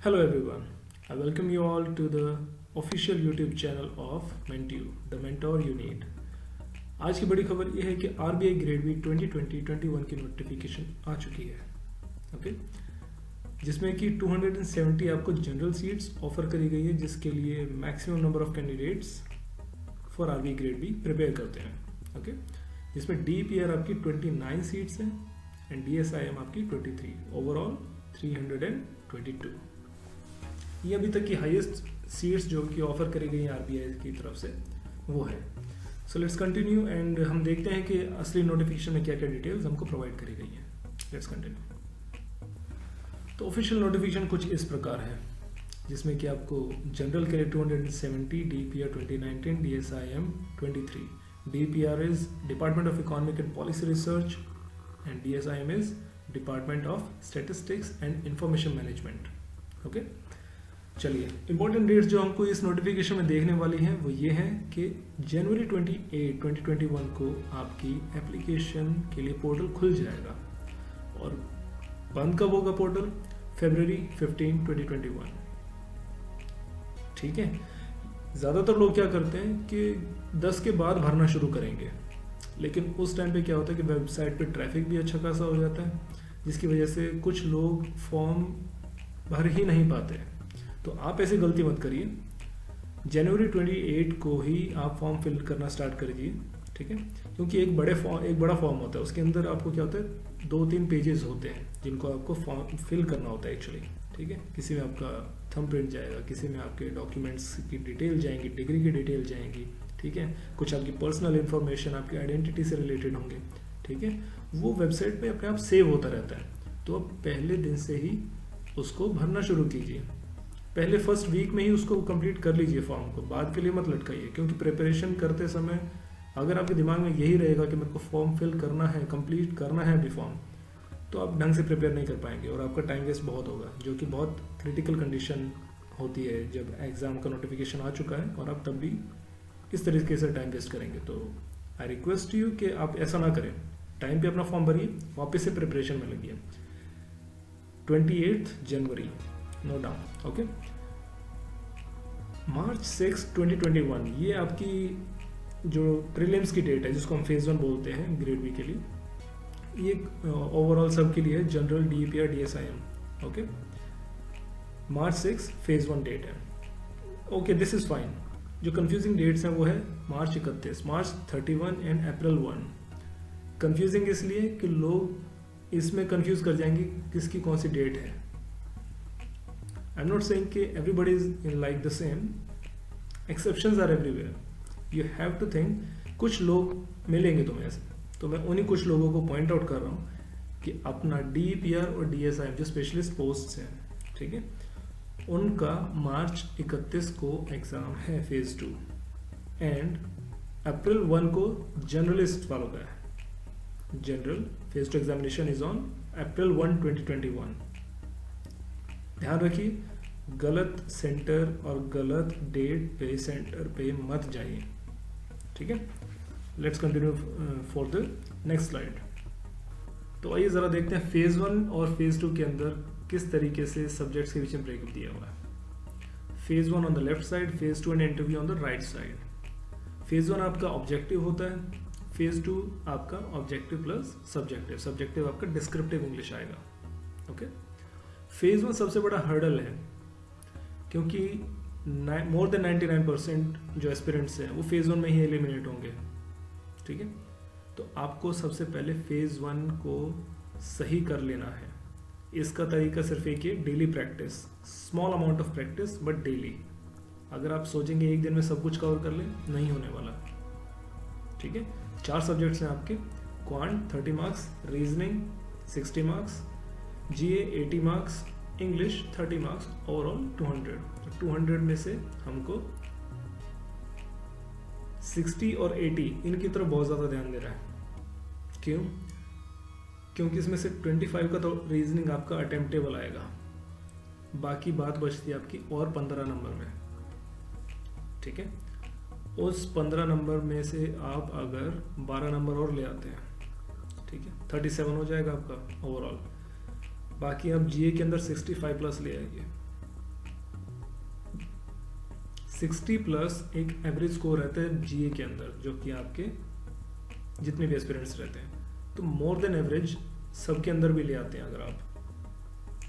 Hello everyone. I welcome you all to the official YouTube channel of Mentue, the mentor you need. आज की बड़ी खबर यह है कि RBI ग्रेड बी 2020-21 की नोटिफिकेशन आ चुकी है, ओके जिसमें कि 270 आपको जनरल सीट्स ऑफर करी गई है, जिसके लिए maximum number of candidates for RBI grade be prepare करते हैं, ओके जिसमें DPR आपकी 29 सीट्स हैं एंड DSIM आपकी 23, ओवरऑल 322। ये अभी तक की हाईएस्ट सीट्स जो कि ऑफर करी गई हैं आरबीआई की तरफ से वो है। सो लेट्स कंटिन्यू एंड हम देखते हैं कि असली नोटिफिकेशन में क्या क्या डिटेल्स हमको प्रोवाइड करी गई हैं। Let's continue. तो ऑफिशियल नोटिफिकेशन कुछ इस प्रकार है, जिसमें कि आपको जनरल के लिए 270, DPR 2019, DSIM 23, DPR is department of economic and policy research and DSIM is department of statistics and information management. Okay चलिए, इंपॉर्टेंट डेट्स जो हमको इस नोटिफिकेशन में देखने वाली हैं वो ये हैं कि जनवरी 28, 2021 को आपकी एप्लीकेशन के लिए पोर्टल खुल जाएगा और बंद कब होगा पोर्टल? फरवरी 15, 2021। ठीक है, ज़्यादातर लोग क्या करते हैं कि 10 के बाद भरना शुरू करेंगे, लेकिन उस टाइम पे क्या होता है कि वेबसाइट पे ट्रैफिक भी अच्छा खासा हो जाता है, जिसकी वजह से कुछ लोग फॉर्म भर ही नहीं पाते। तो आप ऐसी गलती मत करिए, जनवरी 28 को ही आप फॉर्म फिल करना स्टार्ट कर दीजिए, ठीक है, क्योंकि एक बड़ा फॉर्म होता है, उसके अंदर आपको क्या होता है 2-3 पेजेस होते हैं जिनको आपको फॉर्म फिल करना होता है एक्चुअली, ठीक है। किसी में आपका थंब प्रिंट जाएगा, किसी में आपके डॉक्यूमेंट्स की डिटेल जाएंगी, डिग्री की डिटेल जाएंगी, ठीक है, कुछ आपकी पर्सनल इन्फॉर्मेशन आपकी आइडेंटिटी से रिलेटेड होंगे, ठीक है। वो वेबसाइट पे अपने आप सेव होता रहता है, तो आप पहले दिन से ही उसको भरना शुरू कीजिए। पहले फर्स्ट वीक में ही उसको कंप्लीट कर लीजिए फॉर्म को, बाद के लिए मत लटकाइए, क्योंकि प्रिपरेशन करते समय अगर आपके दिमाग में यही रहेगा कि मेरे को फॉर्म फिल करना है, कंप्लीट करना है अभी फॉर्म, तो आप ढंग से प्रिपेयर नहीं कर पाएंगे और आपका टाइम वेस्ट बहुत होगा, जो कि बहुत क्रिटिकल कंडीशन होती है जब एग्ज़ाम का नोटिफिकेशन आ चुका है और आप तब भी इस तरीके से टाइम वेस्ट करेंगे। तो आई रिक्वेस्ट यू कि आप ऐसा ना करें, टाइम पे अपना फॉर्म भरिए, वापस से प्रिपरेशन में लगिए। 28 जनवरी, नो डाउन, ओके। मार्च 6, 2021 ये आपकी जो प्रीलिम्स की डेट है, जिसको हम फेज 1 बोलते हैं ग्रेड बी के लिए, ये ओवरऑल सब के लिए जनरल, DPR, DSIM, ओके। मार्च 6 फेज 1 डेट है, ओके, दिस इज फाइन। जो कंफ्यूजिंग डेट्स हैं वो है मार्च 31, मार्च 31 एंड अप्रैल 1। कंफ्यूजिंग इसलिए कि लोग इसमें कंफ्यूज कर जाएंगे किसकी कौन सी डेट है। आई एम नॉट सेइंग कि everybody is in like the same, exceptions are everywhere, you have to think. कुछ लोग मिलेंगे तुम्हें ऐसे, तो मैं उन्हीं कुछ लोगों को पॉइंट आउट कर रहा हूँ कि अपना DPR और DSIM जो स्पेशलिस्ट पोस्ट हैं, ठीक है, उनका मार्च 31 को एग्ज़ाम है फेज़ 2 एंड अप्रैल 1 को जर्नलिस्ट वालों का है। General phase 2 examination is on April 1, 2021। ध्यान रखिए, गलत सेंटर और गलत डेट पे सेंटर पे मत जाइए, ठीक है। Let's continue for the next slide. तो आइए ज़रा देखते हैं फेज़ 1 और फेज़ 2 के अंदर किस तरीके से सब्जेक्ट्स के बीच में ब्रेकअप दिया हुआ है। Phase 1 on the left side, phase 2 and interview on the right side. Phase 1 आपका ऑब्जेक्टिव होता है, फेज़ 2 आपका ऑब्जेक्टिव प्लस सब्जेक्टिव, सब्जेक्टिव आपका डिस्क्रिप्टिव इंग्लिश आएगा, ओके। फेज़ 1 सबसे बड़ा हर्डल है, क्योंकि मोर देन 99% जो एस्पिरेंट्स हैं वो फेज़ 1 में ही एलिमिनेट होंगे, ठीक है। तो आपको सबसे पहले फेज़ 1 को सही कर लेना है। इसका तरीका सिर्फ एक ही, daily practice, small amount of practice but daily. अगर आप सोचेंगे एक दिन में सब कुछ कवर कर लें, नहीं होने वाला, ठीक है। 4 सब्जेक्ट्स हैं आपके, quant 30 marks, reasoning 60 marks, GA 80 marks, English 30 marks, overall 200। 200 में से हमको 60 और 80 इनकी तरफ बहुत ज़्यादा ध्यान दे रहा है। क्यों? क्योंकि इसमें से 25 का तो रीजनिंग आपका अटेम्प्टेबल आएगा, बाकी बात बचती है आपकी और 15 नंबर में, ठीक है। उस 15 नंबर में से आप अगर 12 नंबर और ले आते हैं, ठीक है, 37 हो जाएगा आपका ओवरऑल। बाकी आप GA के अंदर 65 प्लस ले आइए, 60 प्लस एक एवरेज स्कोर रहता है जीए के अंदर, जो कि आपके जितने भी एस्पिरेंट्स रहते हैं, तो मोर देन एवरेज सबके अंदर भी ले आते हैं अगर आप,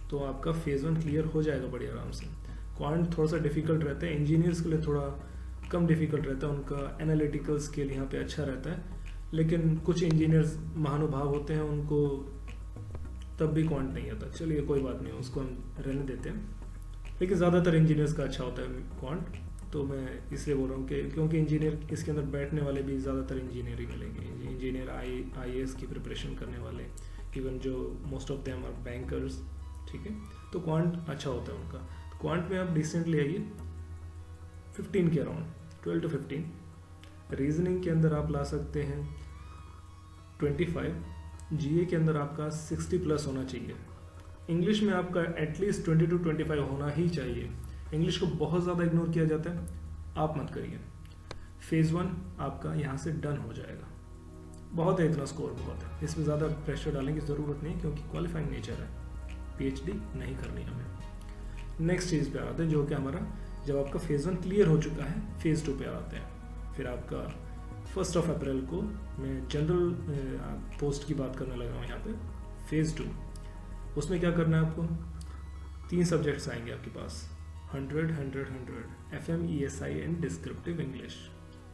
तो आपका फेज़ 1 क्लियर हो जाएगा बड़ी आराम से। क्वांट थोड़ा सा डिफिकल्ट रहता है, इंजीनियर्स के लिए थोड़ा कम डिफिकल्ट रहता है, उनका एनालिटिकल स्किल यहाँ पे अच्छा रहता है, लेकिन कुछ इंजीनियर्स महानुभाव होते हैं, उनको तब भी क्वांट नहीं आता। चलिए कोई बात नहीं, उसको हम रहने देते हैं, लेकिन ज़्यादातर इंजीनियर्स का अच्छा होता है क्वांट, तो मैं इसलिए बोल रहा हूँ कि क्योंकि इंजीनियर इसके अंदर बैठने वाले भी ज़्यादातर इंजीनियर ही मिलेंगे, इंजीनियर IAS की प्रिपरेशन करने वाले, इवन जो most of them are bankers, ठीक है, तो क्वांट अच्छा होता है उनका। क्वांट में आप डिसेंट ले आइए 15 के अराउंड, 12 to 15। रीजनिंग के अंदर आप ला सकते हैं 25, जीए के अंदर आपका 60 प्लस होना चाहिए, इंग्लिश में आपका एटलीस्ट 20 to 25 होना ही चाहिए। इंग्लिश को बहुत ज़्यादा इग्नोर किया जाता है, आप मत करिए। फेज़ 1 आपका यहाँ से डन हो जाएगा, बहुत है, इतना स्कोर बहुत है, इसमें ज़्यादा प्रेशर डालने की ज़रूरत नहीं, क्योंकि क्वालिफाइंग नेचर है, PhD नहीं करनी हमें। नेक्स्ट चीज़ पे आते हैं, जो कि हमारा जब आपका फेज़ 1 क्लियर हो चुका है, फेज़ 2 पे आते हैं। फिर आपका 1 अप्रैल को मैं जनरल पोस्ट की बात करने लगा हूँ यहाँ पे। फेज़ 2 उसमें क्या करना है आपको, 3 सब्जेक्ट्स आएंगे आपके पास, 100, 100, 100, FM, ESI and descriptive English.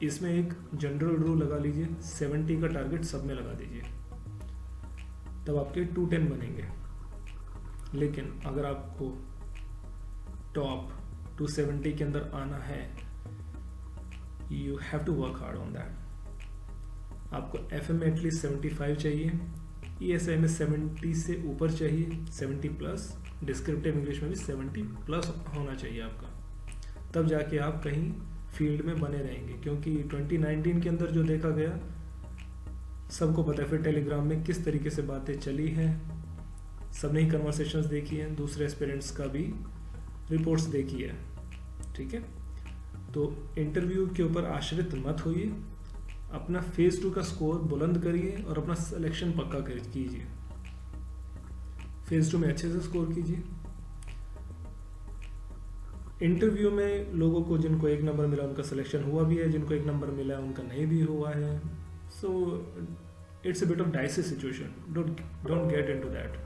इसमें एक जनरल रूल लगा लीजिए, 70 का टारगेट सब में लगा दीजिए, तब आपके 210 बनेंगे। लेकिन अगर आपको टॉप 270 के अंदर आना है, you have to work hard on that. आपको FM में एटलीस्ट 75 चाहिए, ESI में 70 से ऊपर चाहिए, 70 प्लस, डिस्क्रिप्टिव इंग्लिश में भी 70 प्लस होना चाहिए आपका, तब जाके आप कहीं फील्ड में बने रहेंगे। क्योंकि 2019 के अंदर जो देखा गया सबको पता है, फिर टेलीग्राम में किस तरीके से बातें चली हैं, सबने ही कन्वर्सेशंस देखी हैं, दूसरे एस्पिरेंट्स का भी रिपोर्ट्स देखी है, ठीक है। तो इंटरव्यू के ऊपर आश्रित मत होइए, अपना फेज़ 2 का स्कोर बुलंद करिए और अपना सिलेक्शन पक्का कीजिए। फेज़ 2 में अच्छे से स्कोर कीजिए। इंटरव्यू में लोगों को जिनको 1 नंबर मिला उनका सिलेक्शन हुआ भी है, जिनको 1 नंबर मिला उनका नहीं भी हुआ है, so it's a bit of dicey situation, don't get into that,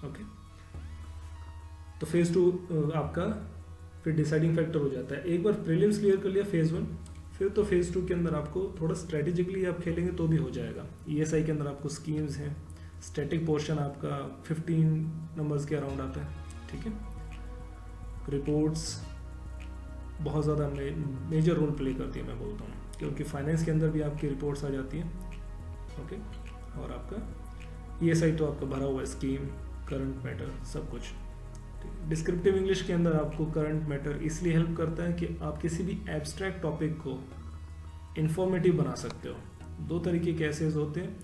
okay. तो फेज़ 2 आपका फिर डिसाइडिंग फैक्टर हो जाता है। एक बार प्रीलिम्स क्लियर कर लिया फेज़ 1, फिर तो फेज़ 2 के अंदर आपको थोड़ा स्ट्रेटेजिकली आप खेलेंगे तो भी हो जाएगा। ESI के अंदर आपको स्कीम्स हैं, स्टैटिक पोर्शन आपका 15 नंबर्स के अराउंड आता है, ठीक है। रिपोर्ट्स बहुत ज़्यादा मेजर रोल प्ले करती है, मैं बोलता हूँ, क्योंकि फाइनेंस के अंदर भी आपकी रिपोर्ट्स आ जाती हैं, ओके। और आपका ESI तो आपका भरा हुआ है, स्कीम, करंट मैटर, सब कुछ। डिस्क्रिप्टिव इंग्लिश के अंदर आपको करंट मैटर इसलिए हेल्प करता है कि आप किसी भी एब्स्ट्रैक्ट टॉपिक को इंफॉर्मेटिव बना सकते हो। 2 तरीके के एसेज होते हैं,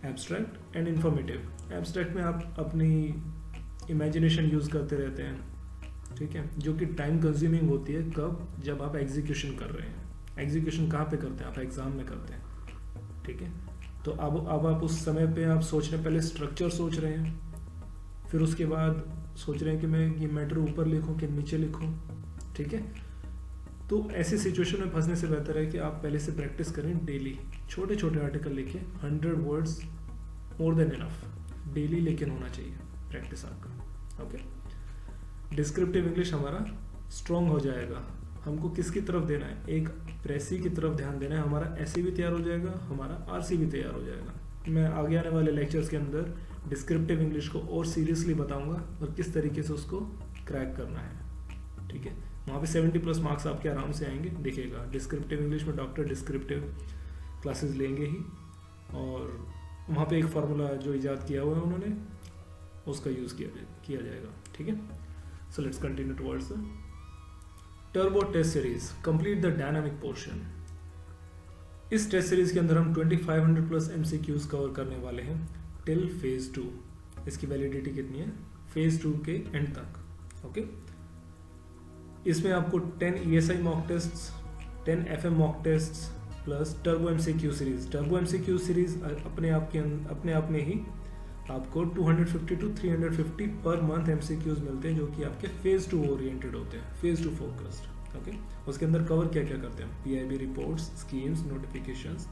एब्स्ट्रैक्ट एंड इंफॉर्मेटिव। एब्स्ट्रैक्ट में आप अपनी इमेजिनेशन यूज़ करते रहते हैं, ठीक है, जो कि टाइम कंज्यूमिंग होती है। कब? जब आप एग्जीक्यूशन कर रहे हैं। एग्जीक्यूशन कहाँ पे करते हैं? आप एग्जाम में करते हैं, ठीक है। तो अब आप उस समय पे आप सोच रहे हैं, पहले स्ट्रक्चर सोच रहे हैं, फिर उसके बाद सोच रहे हैं कि मैं ये मैटर ऊपर लिखूं कि नीचे लिखूं, ठीक है। तो ऐसी सिचुएशन में फंसने से बेहतर है कि आप पहले से प्रैक्टिस करें डेली। छोटे छोटे आर्टिकल लिखें, 100 words more than enough daily, लेकिन होना चाहिए प्रैक्टिस आपका, ओके। डिस्क्रिप्टिव इंग्लिश हमारा स्ट्रॉन्ग हो जाएगा। हमको किसकी तरफ देना है? एक प्रेसी की तरफ ध्यान देना है। हमारा एसई भी तैयार हो जाएगा, हमारा आरसी भी तैयार हो जाएगा। मैं आगे आने वाले लेक्चर्स के अंदर डिस्क्रिप्टिव इंग्लिश को और सीरियसली बताऊंगा और किस तरीके से उसको क्रैक करना है, ठीक है। वहाँ पे 70+ मार्क्स आपके आराम से आएंगे, देखिएगा। डिस्क्रिप्टिव इंग्लिश में डॉक्टर डिस्क्रिप्टिव क्लासेस लेंगे ही, और वहाँ पे एक फार्मूला जो इजाद किया हुआ है उन्होंने, उसका यूज़ किया जाएगा, ठीक है। So let's continue towards the turbo test series, complete the dynamic portion. इस टेस्ट सीरीज के अंदर हम 2500+ MCQs कवर करने वाले हैं टिल फेज 2। इसकी वैलिडिटी कितनी है? फेज 2 के एंड तक, ओके। इसमें आपको 10 ESI mock tests, 10 FM mock tests plus turbo MCQ series. Turbo MCQ series अपने आप में ही आपको 250 to 350 पर मंथ MCQs मिलते हैं, जो कि आपके फेज 2 ओरिएंटेड होते हैं, फेज 2 फोकस्ड। ओके उसके अंदर कवर क्या क्या करते हैं, PIB reports, schemes, notifications,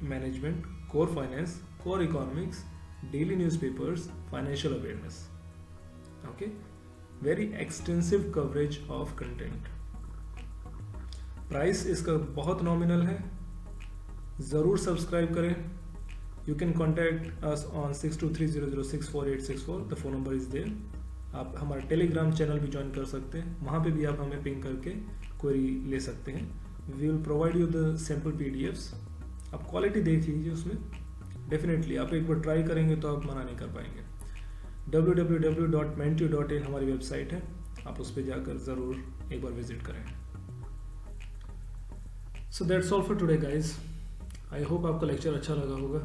management, core finance, core economics, daily newspapers, financial awareness. Okay very extensive coverage of content. Price इसका बहुत नॉमिनल है, ज़रूर सब्सक्राइब करें। You can contact us on 6230064864, the phone number is there. आप हमारा Telegram channel भी join कर सकते हैं, वहाँ पे भी आप हमें पिंग करके क्वेरी ले सकते हैं। We will provide you the sample PDFs। आप क्वालिटी देख लीजिए उसमें, डेफिनेटली आप एक बार ट्राई करेंगे तो आप मना नहीं कर पाएंगे। www.mentue.in हमारी वेबसाइट है, आप उस पर जाकर ज़रूर एक बार विजिट करें। So that's all for today guys. I hope आपका लेक्चर अच्छा लगा होगा।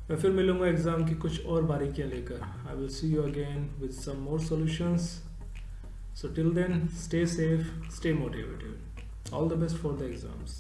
मैं फिर मिलूंगा एग्जाम की कुछ और बारीकियां लेकर। I will see you again with some more solutions. So till then stay safe, stay motivated. All the best for the exams.